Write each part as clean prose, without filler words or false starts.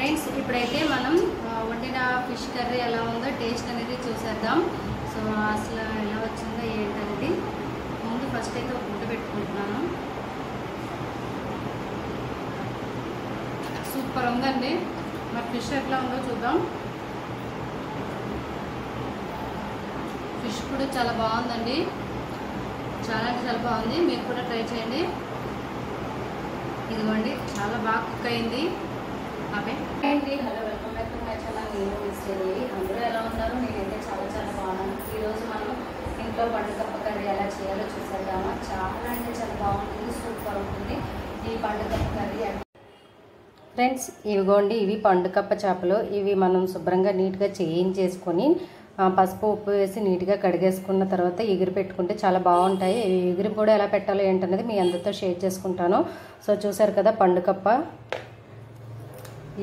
Friends ఇప్పుడైతే మనం వండిన ఫిష్ కర్రీ ఎలా ఉందో టేస్ట్ అనేది చూసేద్దాం. సో అసలు ఎలా వచ్చిందో ఏంటనేది ముందు ఫస్ట్ అయితే ఒక గుడ్డ పెట్టుకుంటున్నాను. సూపర్ ఉందండి. మరి ఫిష్ ఎట్లా ఉందో చూద్దాం. ఫిష్ కూడా చాలా బాగుందండి, చాలా అంటే చాలా బాగుంది. మీరు కూడా ట్రై చేయండి. ఇదిగోండి చాలా బాగా కుక్ అయింది. ఓకే అండి, hello, welcome back to my channel. నేను మిస్టరీ. అందరూ ఎలా ఉన్నారు? నేనైతే చాలా చాలా బాగున్నాను. ఈరోజు మనం ఇంట్లో పండుగప్ప కర్రీ ఎలా చేయాలో చూసేద్దామా. చాలా అంటే చాలా బాగుంటుంది, సూపర్ ఉంటుంది ఈ పండుగప్ప కర్రీ. ఫ్రెండ్స్ ఇవిగోండి, ఇవి పండుగప్ప చేపలు. ఇవి మనం శుభ్రంగా నీట్గా చేయించేసుకొని పసుపు ఉప్పు వేసి నీట్గా కడిగేసుకున్న తర్వాత ఎగిరి పెట్టుకుంటే చాలా బాగుంటాయి. ఎగిరి కూడా ఎలా పెట్టాలో ఏంటనేది మీ అందరితో షేర్ చేసుకుంటాను. సో చూసారు కదా పండుగప్ప,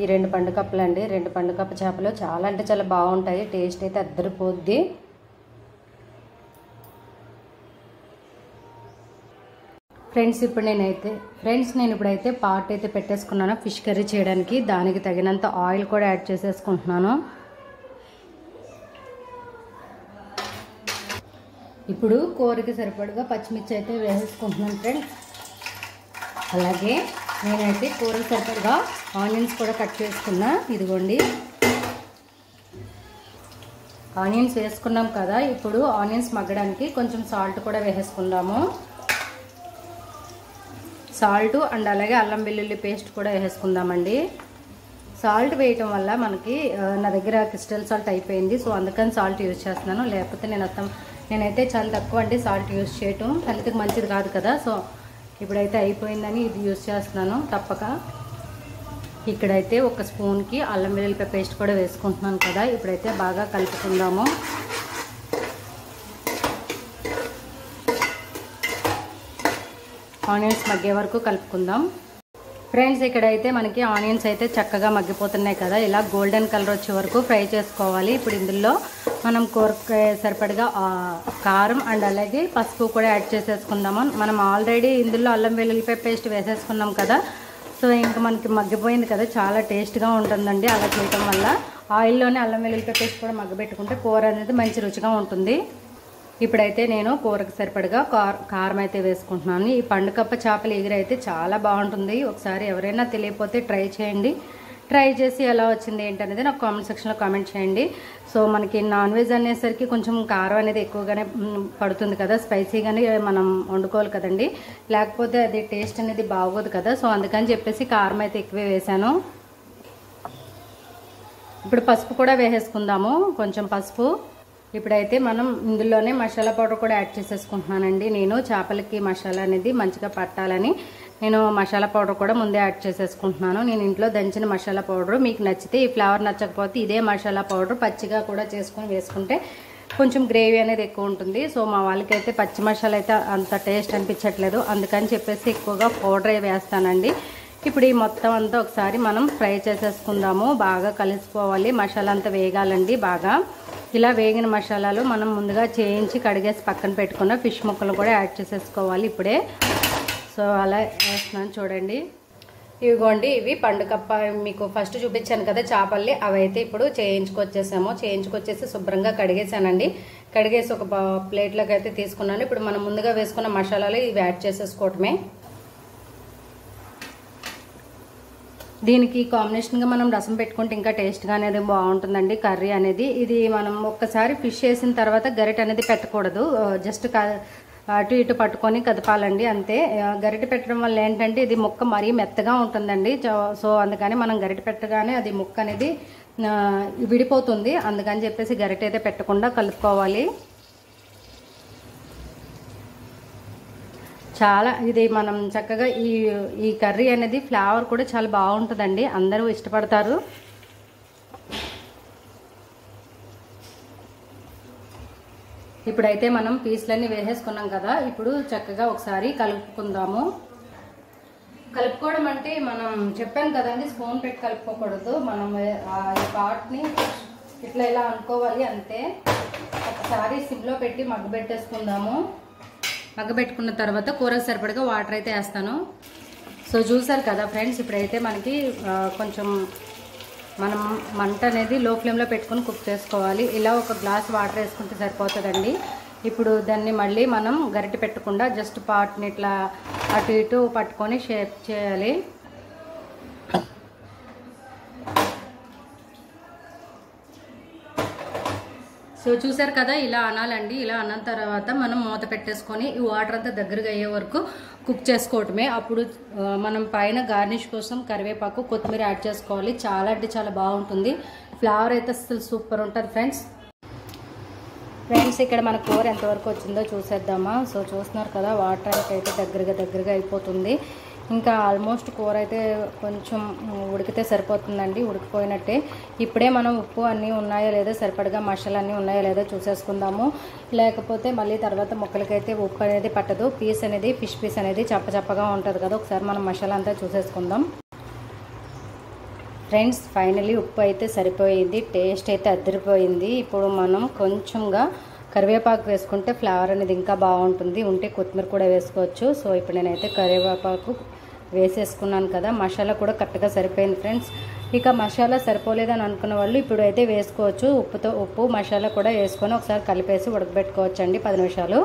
ఈ 2 పండుగప్పలు అండి. 2 పండుగప్ప చేపలు చాలా అంటే చాలా బాగుంటాయి. టేస్ట్ అయితే అద్దరిపోద్ది. ఫ్రెండ్స్ నేను ఇప్పుడైతే పాట్ అయితే పెట్టేసుకున్నాను ఫిష్ కర్రీ చేయడానికి. దానికి తగినంత ఆయిల్ కూడా యాడ్ చేసేసుకుంటున్నాను. ఇప్పుడు కూరకి సరిపడగా పచ్చిమిర్చి అయితే వేసేసుకుంటున్నాను ఫ్రెండ్స్. అలాగే నేనైతే కూరకి సరిపడగా ఆనియన్స్ కూడా కట్ చేసుకున్నా. ఇదిగోండి, ఆనియన్స్ వేసుకున్నాం కదా. ఇప్పుడు ఆనియన్స్ మగ్గడానికి కొంచెం సాల్ట్ కూడా వేసేసుకుందాము. సాల్ట్ అండ్ అలాగే అల్లం వెల్లుల్లి పేస్ట్ కూడా వేసేసుకుందామండి. సాల్ట్ వేయటం వల్ల మనకి నా దగ్గర క్రిస్టల్ సాల్ట్ అయిపోయింది. సో అందుకని సాల్ట్ యూజ్ చేస్తున్నాను. లేకపోతే నేనైతే చాలా తక్కువ అండి సాల్ట్ యూజ్ చేయటం. హెల్త్కి మంచిది కాదు కదా. సో ఇప్పుడైతే అయిపోయిందని ఇది యూజ్ చేస్తున్నాను తప్పక. ఇక్కడైతే ఒక స్పూన్కి అల్లం వెల్లుల్లి పేస్ట్ కూడా వేసుకుంటున్నాను కదా. ఇప్పుడైతే బాగా కలుపుకుందాము. ఆనియన్స్ మగ్గే వరకు కలుపుకుందాం. ఫ్రెండ్స్ ఇక్కడైతే మనకి ఆనియన్స్ అయితే చక్కగా మగ్గిపోతున్నాయి కదా. ఇలా గోల్డెన్ కలర్ వచ్చే వరకు ఫ్రై చేసుకోవాలి. ఇప్పుడు ఇందులో మనం కూరకి సరిపడగా కారం అండ్ అలాగే పసుపు కూడా యాడ్ చేసేసుకుందాము. మనం ఆల్రెడీ ఇందులో అల్లం వెల్లుల్లిపాయ పేస్ట్ వేసేసుకున్నాం కదా. సో ఇంకా మనకి మగ్గిపోయింది కదా, చాలా టేస్ట్గా ఉంటుందండి అలా చేయటం వల్ల. ఆయిల్లోనే అల్లం వెల్లుల్లిపాయ పేస్ట్ కూడా మగ్గబెట్టుకుంటే కూర అనేది మంచి రుచిగా ఉంటుంది. ఇప్పుడైతే నేను కూరకు సరిపడగా కారం అయితే వేసుకుంటున్నాను. ఈ పండుగప్ప చేపల ఎగురు అయితే చాలా బాగుంటుంది. ఒకసారి ఎవరైనా తెలియకపోతే ట్రై చేయండి. ట్రై చేసి ఎలా వచ్చింది ఏంటనేది నాకు కామెంట్ సెక్షన్లో కామెంట్ చేయండి. సో మనకి నాన్ వెజ్ అనేసరికి కొంచెం కారం అనేది ఎక్కువగానే పడుతుంది కదా, స్పైసీగానే మనం వండుకోవాలి కదండి. లేకపోతే అది టేస్ట్ అనేది బాగోదు కదా. సో అందుకని చెప్పేసి కారం అయితే ఎక్కువే వేసాను. ఇప్పుడు పసుపు కూడా వేసేసుకుందాము, కొంచెం పసుపు. ఇప్పుడైతే మనం ఇందులోనే మసాలా పౌడర్ కూడా యాడ్ చేసేసుకుంటున్నానండి. నేను చేపలకి మసాలా అనేది మంచిగా పట్టాలని నేను మసాలా పౌడర్ కూడా ముందే యాడ్ చేసేసుకుంటున్నాను. నేను ఇంట్లో దంచిన మసాలా పౌడర్. మీకు నచ్చితే ఈ ఫ్లేవర్ నచ్చకపోతే ఇదే మసాలా పౌడర్ పచ్చిగా కూడా చేసుకొని వేసుకుంటే కొంచెం గ్రేవీ అనేది ఎక్కువ ఉంటుంది. సో మా వాళ్ళకైతే పచ్చి మసాలా అయితే అంత టేస్ట్ అనిపించట్లేదు, అందుకని చెప్పేసి ఎక్కువగా పౌడరే వేస్తానండి. ఇప్పుడు ఈ మొత్తం అంతా ఒకసారి మనం ఫ్రై చేసేసుకుందాము. బాగా కలిసిపోవాలి, మసాలా అంతా వేగాలండి బాగా. ఇలా వేగిన మసాలాలు మనం ముందుగా చేయించి కడిగేసి పక్కన పెట్టుకున్న ఫిష్ ముక్కలు కూడా యాడ్ చేసేసుకోవాలి ఇప్పుడే. సో అలా వేస్తున్నాను చూడండి. ఇవిగోండి, ఇవి పండుగప్ప మీకు ఫస్ట్ చూపించాను కదా చేపల్ని, అవైతే ఇప్పుడు చేయించుకొచ్చేసి శుభ్రంగా కడిగేసానండి. కడిగేసి ఒక ప్లేట్లోకి అయితే తీసుకున్నాను. ఇప్పుడు మనం ముందుగా వేసుకున్న మసాలాలు ఇవి యాడ్ చేసేసుకోవటమే. దీనికి కాంబినేషన్గా మనం రసం పెట్టుకుంటే ఇంకా టేస్ట్గా అనేది బాగుంటుందండి కర్రీ అనేది. ఇది మనం ఒక్కసారి ఫిష్ వేసిన తర్వాత గరిటె అనేది పెట్టకూడదు, జస్ట్ అటు ఇటు పట్టుకొని కదపాలండి అంతే. గరిటె పెట్టడం వల్ల ఏంటంటే ఇది ముక్క మరీ మెత్తగా ఉంటుందండి. సో అందుకని మనం గరిటె పెట్టగానే అది ముక్క అనేది విడిపోతుంది. అందుకని చెప్పేసి గరిటె అయితే పెట్టకుండా కలుపుకోవాలి. చాలా ఇది మనం చక్కగా ఈ కర్రీ అనేది ఫ్లేవర్ కూడా చాలా బాగుంటుందండి, అందరూ ఇష్టపడతారు. ఇప్పుడైతే మనం పీసులన్నీ వేసేసుకున్నాం కదా. ఇప్పుడు చక్కగా ఒకసారి కలుపుకుందాము. కలుపుకోవడం అంటే మనం చెప్పాను కదండి, స్పూన్ పెట్టి కలుపుకోకూడదు. మనం ఈ పాట్ని ఇట్లా ఇలా అనుకోవాలి అంతే. ఒకసారి సిమ్లో పెట్టి మగ్గబెట్టేసుకుందాము. మగ్గబెట్టుకున్న తర్వాత కూరకు సరిపడగా వాటర్ అయితే వేస్తాను. సో చూసారు కదా ఫ్రెండ్స్, ఇప్పుడైతే మనకి కొంచెం మనం మంట అనేది లో ఫ్లేమ్లో పెట్టుకొని కుక్ చేసుకోవాలి. ఇలా ఒక గ్లాస్ వాటర్ వేసుకుంటే సరిపోతుందండి. ఇప్పుడు దాన్ని మళ్ళీ మనం గరిటె పెట్టకుండా జస్ట్ పాట్ని ఇట్లా అటు ఇటు పట్టుకొని షేప్ చేయాలి. సో చూసారు కదా, ఇలా అనాలండి. ఇలా అన్న తర్వాత మనం మూత పెట్టేసుకొని ఈ వాటర్ అంతా దగ్గరగా అయ్యే వరకు కుక్ చేసుకోవటమే. అప్పుడు మనం పైన గార్నిష్ కోసం కరివేపాకు, కొత్తిమీర యాడ్ చేసుకోవాలి. చాలా అంటే చాలా బాగుంటుంది. ఫ్లేవర్ అయితే అసలు సూపర్ ఉంటుంది ఫ్రెండ్స్. ఇక్కడ మన కూర ఎంతవరకు వచ్చిందో చూసేద్దామా. సో చూస్తున్నారు కదా, వాటర్ అయితే దగ్గరగా అయిపోతుంది. ఇంకా ఆల్మోస్ట్ కూర అయితే కొంచెం ఉడికితే సరిపోతుందండి, ఉడికిపోయినట్టే. ఇప్పుడే మనం ఉప్పు అన్నీ ఉన్నాయో లేదో, సరిపడగా మసాలా అన్నీ ఉన్నాయో లేదో చూసేసుకుందాము. లేకపోతే మళ్ళీ తర్వాత ముక్కలకైతే ఉప్పు అనేది పట్టదు. ఫిష్ పీస్ అనేది చప్పగా ఉంటుంది కదా. ఒకసారి మనం మసాలా అంతా చూసేసుకుందాం. ఫ్రెండ్స్ ఫైనలీ ఉప్పు అయితే సరిపోయింది, టేస్ట్ అయితే అదిరిపోయింది. ఇప్పుడు మనం కొంచెంగా కరివేపాకు వేసుకుంటే ఫ్లేవర్ అనేది ఇంకా బాగుంటుంది. ఉంటే కొత్తిమీర కూడా వేసుకోవచ్చు. సో ఇప్పుడు నేనైతే కరివేపాకు వేసేసుకున్నాను కదా. మసాలా కూడా కరెక్ట్గా సరిపోయింది ఫ్రెండ్స్. ఇక మసాలా సరిపోలేదని అనుకున్న వాళ్ళు ఇప్పుడు అయితే వేసుకోవచ్చు. ఉప్పు మసాలా కూడా వేసుకొని ఒకసారి కలిపేసి ఉడకబెట్టుకోవచ్చు అండి 10 నిమిషాలు.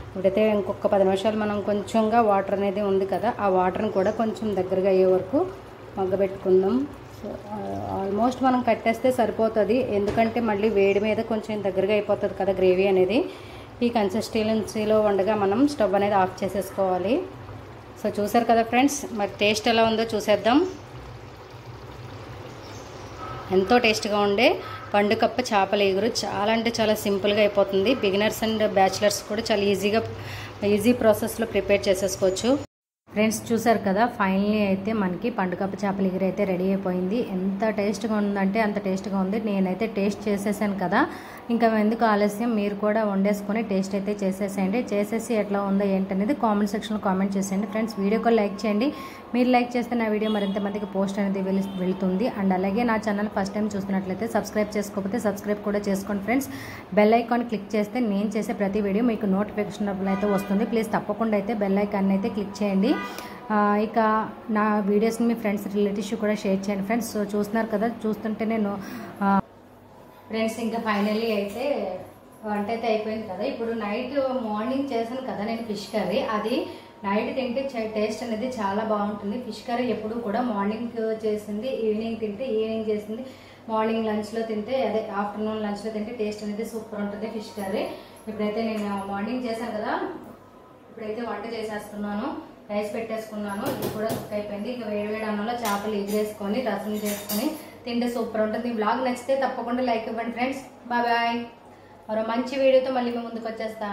ఇప్పుడైతే ఇంకొక 10 నిమిషాలు మనం కొంచెంగా వాటర్ అనేది ఉంది కదా, ఆ వాటర్ని కూడా కొంచెం దగ్గరగా అయ్యే వరకు మగ్గబెట్టుకుందాం. సో ఆల్మోస్ట్ మనం కట్టేస్తే సరిపోతుంది, ఎందుకంటే మళ్ళీ వేడి మీద కొంచెం దగ్గరగా అయిపోతుంది కదా గ్రేవీ అనేది. ఈ కన్సిస్టెన్సీలో ఉండగా మనం స్టవ్ అనేది ఆఫ్ చేసేసుకోవాలి. సో చూసారు కదా ఫ్రెండ్స్, మరి టేస్ట్ ఎలా ఉందో చూసేద్దాం. ఎంతో టేస్ట్గా ఉండే పండుకప్ప చేపల ఎగురు చాలా అంటే చాలా సింపుల్గా అయిపోతుంది. బిగినర్స్ అండ్ బ్యాచిలర్స్ కూడా చాలా ఈజీ ప్రాసెస్లో ప్రిపేర్ చేసేసుకోవచ్చు. ఫ్రెండ్స్ చూసారు కదా, ఫైనల్లీ అయితే మనకి పండుగప్ప చేపల ఎగురు అయితే రెడీ అయిపోయింది. ఎంత టేస్ట్గా ఉందంటే అంత టేస్ట్గా ఉంది. నేనైతే టేస్ట్ చేసేసాను కదా, ఇంకా ఎందుకు ఆలస్యం, మీరు కూడా వండేసుకొని టేస్ట్ అయితే చేసేసేయండి. చేసేసి ఎట్లా ఉందో ఏంటనేది కామెంట్ సెక్షన్లో కామెంట్ చేసేయండి. ఫ్రెండ్స్ వీడియోకి లైక్ చేయండి. మీరు లైక్ చేస్తే నా వీడియో మరింత మందికి పోస్ట్ అనేది వెళ్తుంది. అండ్ అలాగే నా ఛానల్ ఫస్ట్ టైం చూస్తున్నట్లయితే సబ్స్క్రైబ్ చేసుకోకపోతే సబ్స్క్రైబ్ కూడా చేసుకోండి ఫ్రెండ్స్. బెల్ ఐకాన్ క్లిక్ చేస్తే నేను చేసే ప్రతి వీడియో మీకు నోటిఫికేషన్ అయితే వస్తుంది. ప్లీజ్ తప్పకుండా అయితే బెల్ ఐకాన్ అయితే క్లిక్ చేయండి. ఇక నా వీడియోస్ని మీ ఫ్రెండ్స్ రిలేటివ్స్ కూడా షేర్ చేయండి ఫ్రెండ్స్. సో చూస్తున్నారు కదా, చూస్తుంటే నేను ఫ్రెండ్స్ ఇంకా ఫైనల్లీ అయితే వంట అయితే అయిపోయింది కదా. ఇప్పుడు మార్నింగ్ చేశాను కదా నేను ఫిష్ కర్రీ, అది నైట్ తింటే టేస్ట్ అనేది చాలా బాగుంటుంది. ఫిష్ కర్రీ ఎప్పుడు కూడా మార్నింగ్ చేసింది ఈవినింగ్ తింటే, ఈవినింగ్ చేసింది మార్నింగ్ లంచ్లో తింటే, అదే ఆఫ్టర్నూన్ లంచ్లో తింటే టేస్ట్ అనేది సూపర్ ఉంటుంది ఫిష్ కర్రీ. ఇప్పుడైతే నేను మార్నింగ్ చేశాను కదా, ఇప్పుడైతే వంట చేసేస్తున్నాను. రైస్ పెట్టేసుకున్నాను, ఇది కూడా కుక్ అయిపోయింది. ఇక వేడి అన్నంలో చేపలు ఎగిరేసుకొని రసం చేసుకొని తింటే సూపర్ ఉంటుంది. ఈ బ్లాగ్ నచ్చితే తప్పకుండా లైక్ ఇవ్వండి ఫ్రెండ్స్. బాయ్. మరో మంచి వీడియోతో మళ్ళీ మేము ముందుకు వచ్చేస్తా.